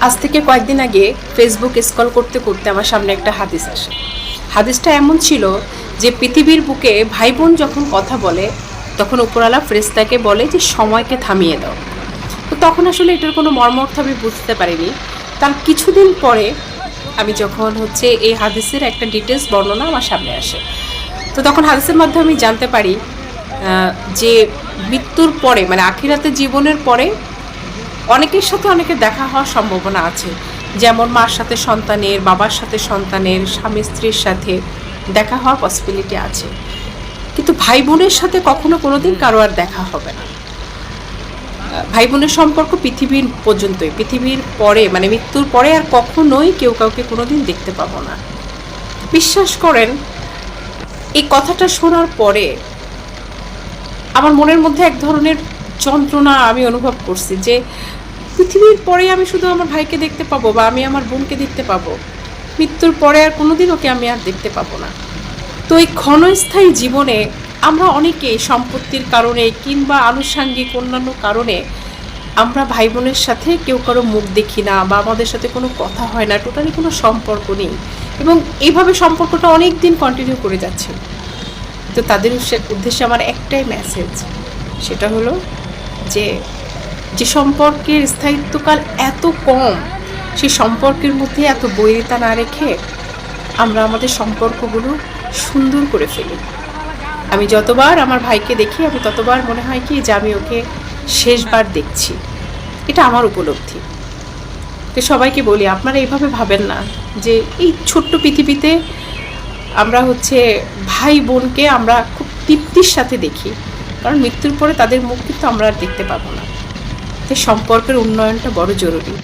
আজ থেকে কয়েকদিন আগে ফেসবুক স্ক্রল করতে করতে আমার সামনে একটা হাদিস আসে। হাদিসটা এমন ছিল যে পৃথিবীর বুকে ভাই বোন যখন কথা বলে তখন উপরওয়ালা ফেরেশতাকে বলে যে সময়কে থামিয়ে দাও। তো তখন আসলে এটার কোনো মর্মার্থ আমি বুঝতে পারিনি। তার কিছুদিন পরে আমি যখন এই হাদিসের একটা ডিটেলস বর্ণনা আমার সামনে আসে, তো তখন হাদিসের মাধ্যমে আমি জানতে পারি যে মৃত্যুর পরে মানে আখিরাতে জীবনের পরে অনেকের সাথে অনেকের দেখা হওয়ার সম্ভাবনা আছে। যেমন মার সাথে সন্তানের, বাবার সাথে সন্তানের, স্বামী স্ত্রীর সাথে দেখা হওয়ার পসিবিলিটি আছে, কিন্তু ভাই বোনের সাথে কখনো কোনোদিন কারো আর দেখা হবে না। ভাই বোনের সম্পর্ক পৃথিবীর পর্যন্তই, পৃথিবীর পরে মানে মৃত্যুর পরে আর কখনোই কেউ কাউকে কোনোদিন দেখতে পাবো না। বিশ্বাস করেন, এই কথাটা শোনার পরে আমার মনের মধ্যে এক ধরনের যন্ত্রণা আমি অনুভব করছি যে পৃথিবীর পরে আমি শুধু আমার ভাইকে দেখতে পাবো বা আমি আমার বোনকে দেখতে পাবো, মৃত্যুর পরে আর কোনোদিন ওকে আমি আর দেখতে পাবো না। তো এই ক্ষণস্থায়ী জীবনে আমরা অনেকেই সম্পত্তির কারণে কিংবা আনুষাঙ্গিক অন্যান্য কারণে আমরা ভাই বোনের সাথে কেউ কারো মুখ দেখি না বা আমাদের সাথে কোনো কথা হয় না, টোটালি কোনো সম্পর্ক নেই, এবং এইভাবে সম্পর্কটা অনেক দিন কন্টিনিউ করে যাচ্ছে। তো তাদের উদ্দেশ্যে আমার একটাই মেসেজ, সেটা হলো যে যে সম্পর্কের স্থায়িত্বকাল এত কম, সেই সম্পর্কের মধ্যে এত বৈরিতা না রেখে আমরা আমাদের সম্পর্কগুলো সুন্দর করে ফেলি। আমি যতবার আমার ভাইকে দেখি আমি ততবার মনে হয় কি যে আমি ওকে শেষবার দেখছি। এটা আমার উপলব্ধি। তো সবাইকে বলি, আপনারা এইভাবে ভাবেন না যে এই ছোট্ট পৃথিবীতে আমরা ভাই বোনকে আমরা খুব তৃপ্তির সাথে দেখি, কারণ মৃত্যুর পরে তাদের মুখ কিন্তু আমরা আর দেখতে পাবো না। তাই সম্পর্কের উন্নয়নটা বড় জরুরি।